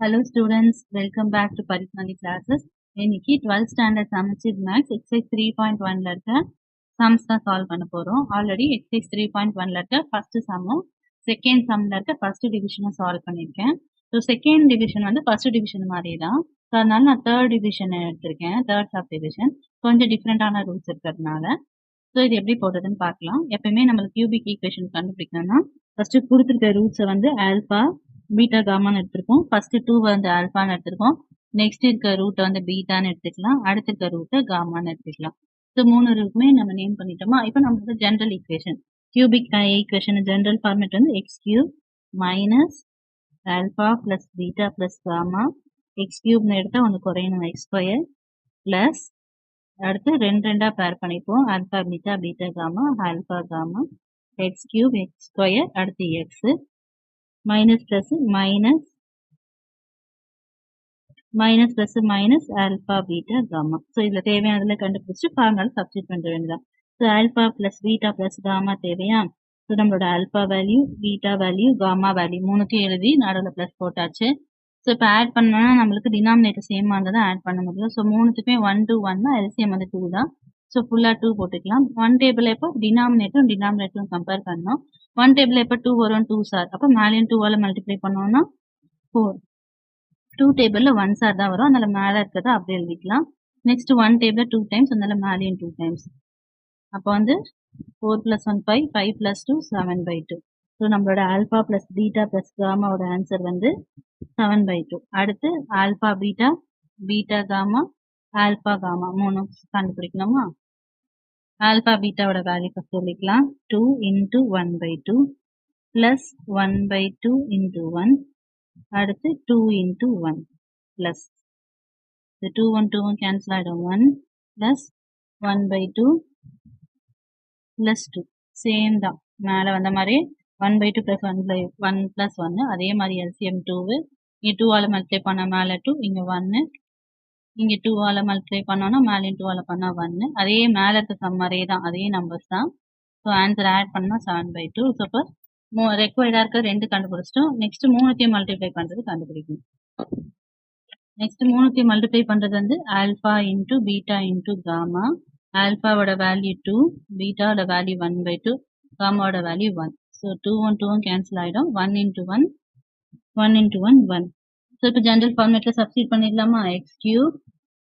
Hello students, welcome back to Parismani classes. இன்னைக்கு 12th standard Samachid Max exercise 3.1 ல இருக்க sums தான் solve பண்ண போறோம். ஆல்ரெடி exercise 3.1 ல இருக்க first sum second sum ல இருக்க first division solve பண்ணிருக்கேன். So second division வந்து first division மாதிரி தான். So அதனால நான் third division எடுத்திருக்கேன். third subdivision கொஞ்சம் டிஃப்ரெண்டான ரூல்ஸ் இருக்கிறதுனால. ஸோ இது எப்படி போடுறதுன்னு பார்க்கலாம். எப்பயுமே நம்மளுக்கு கியூபிக் ஈக்குவேஷன் கண்டுபிடிக்கணும்னா ஃபர்ஸ்ட் கொடுத்துருக்க ரூட்ஸை வந்து ஆல்பா பீட்டா காமான்னு எடுத்திருக்கோம். ஃபர்ஸ்ட் 2 வந்து ஆல்பான்னு எடுத்திருக்கோம். நெக்ஸ்ட் இருக்க ரூட்டை வந்து பீட்டான்னு எடுத்துக்கலாம். அடுத்த இருக்க ரூட்டை காமான்னு எடுத்துக்கலாம். ஸோ 3 ரூட்டுமே நம்ம நேம் பண்ணிட்டோமா. இப்போ நம்மளுக்கு general equation cubic equation general format வந்து x cube minus alpha plus beta plus gamma x கியூப்னு எடுத்தால் ஒன்று குறையணும் எக்ஸ் ஸ்கொயர் பிளஸ் அடுத்து ரெண்டா பேர் பண்ணிப்போம் alpha beta beta gamma alpha gamma x cube x square அடுத்து x minus plus minus minus plus minus alpha beta gamma. So இதில் தேவையானதுல கண்டுபிடிச்சிட்டு ஃபார்முலா சப்ஸ்டிட் பண்ணுற வேண்டியதான். So alpha plus beta plus gamma தேவையா. ஸோ நம்மளோட alpha value beta value gamma value மூணுத்தையும் எழுதி நடுவில் ப்ளஸ் போட்டாச்சு. ஸோ இப்போ ஆட் பண்ணோம்னா நம்மளுக்கு டினாமினேட்டர் சேமாக இருந்தால் தான் ஆட் பண்ண முடியும். ஸோ மூணுத்துக்குமே 1 to 1 எல்சிஎம் வந்து 2 தான். ஸோ ஃபுல்லாக 2 போட்டுக்கலாம். ஒன் டேபிள் எப்போ டினாமினேட்டரும் கம்பேர் பண்ணோம். ஒன் டேபிள் எப்போ 2 வரும் 2 சார். அப்போ மேலேயும் 2ஆல் மல்டிப்ளை பண்ணோம்னா 4. 2 டேபிளில் 1 சார் தான் வரும். அதனால மேலே இருக்கிறத அப்படியே எழுதிக்கலாம். நெக்ஸ்ட் 1 டேபிள் 2 டைம்ஸ் அதனால மேலேயும் 2 டைம்ஸ். அப்போ வந்து 4 + 1 5 5 + 2 7/2. ஸோ நம்மளோட ஆல்பா பிளஸ் பீட்டா பிளஸ் காமாவோட ஆன்சர் வந்து 7/2. அடுத்து alpha beta beta gamma alpha gamma மூணு கண்டுபிடிக்கணுமா. ஆல்பா பீட்டாவோட வேல்யூ ஃபஸ்ட் சொல்லிக்கலாம். 2 × 1/2 ப்ளஸ் 1/2 × 1 அடுத்து 2 × 1 ப்ளஸ் 2 1 2 1 கேன்சல் ஆகிடும் 1 ப்ளஸ் 1/2 ப்ளஸ் 2 சேம் தான் மேலே வந்த மாதிரி 1/2 + 1 + 1 அதே மாதிரி எல்சிஎம் 2 இங்கே 2ஆல் மல்டிப்ளை பண்ணால் மேலே 2 இங்கே 1 இங்கே 2ஆல் மல்டிப்ளை பண்ணோன்னா மேலேயும் 2ஆல் பண்ணால் 1 அதே மேலே இருக்க சம் மாதிரியே தான் அதே நம்பர்ஸ் தான். ஸோ ஆன்சர் ஆட் பண்ணால் 7/2. ஸோ இப்போ ரெக்வயர்டாக இருக்க 2 கண்டுபிடிச்சிட்டோம். நெக்ஸ்ட் 3த்தையும் மல்டிப்ளை பண்ணுறது கண்டுபிடிக்கணும். நெக்ஸ்ட் 3த்தையும் மல்டிப்ளை பண்ணுறது வந்து alpha into beta into gamma. ஆல்ஃபாவோட வேல்யூ 2 பீட்டாவோட வேல்யூ 1/2 காமாவோட வேல்யூ 1. ஸோ 2 1 2 கேன்சல் ஆகிடும் 1 × 1 1 × 1 1. ஸோ இப்போ ஜென்ரல் ஃபார்மேட்டில் சப்ஸ்டிட் பண்ணிடலாமா. X cube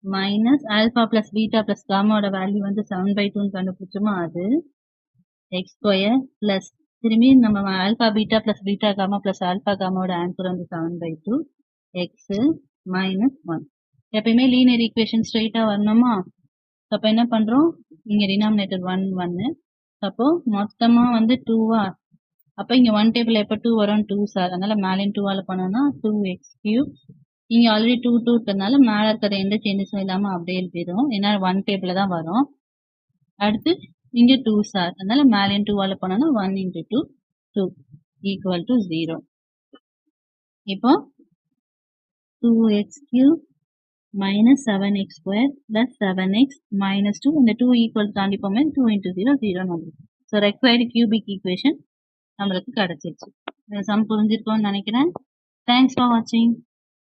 minus alpha plus beta plus காமாவோட வேல்யூ வந்து 7/2ன்னு கண்டுபிடிச்சோமா. அது எக்ஸ் ஸ்கொயர் ப்ளஸ் திரும்பி நம்ம alpha beta plus beta gamma plus alpha காமாவோட ஆன்சர் வந்து 7/2 எக்ஸ் மைனஸ் 1. எப்பயுமே லீனியர் ஈக்குவேஷன் ஸ்ட்ரெயிட்டாக வரணுமா. அப்போ என்ன பண்ணுறோம் இங்கே டினாமினேட்டர் 1 1 அப்போ மொத்தமாக வந்து 2வா. அப்போ இங்கே 1 டேபிள் எப்போ 2 வரும் 2 சார். அதனால மேலேயும் 2ஆல் பண்ணோம்னா 2x கியூப். இங்கே ஆல்ரெடி 2 2 இருக்கிறதுனால மேலே இருக்கிற எந்த சேஞ்சஸும் இல்லாமல் அப்படியே எழுதிடும். ஏன்னா 1 டேபிள் தான் வரும். அடுத்து இங்கே 2 சார். அதனால மேலேயும் 2ஆல் பண்ணோம்னா 1 × 2 2 = 0. இப்போ 2x cube minus 7x² plus 7x minus 2 இந்த 2 ஈக்குவல் தாண்டி போமே 2 × 0 0 வந்துடும். ஸோ ரெக்வயர்டு கியூபிக் ஈக்குவேஷன் நம்மளுக்கு கிடைச்சிருச்சு. இந்த சம் புரிஞ்சிருக்கோம்னு நினைக்கிறேன். தேங்க்ஸ் ஃபார் வாட்சிங்.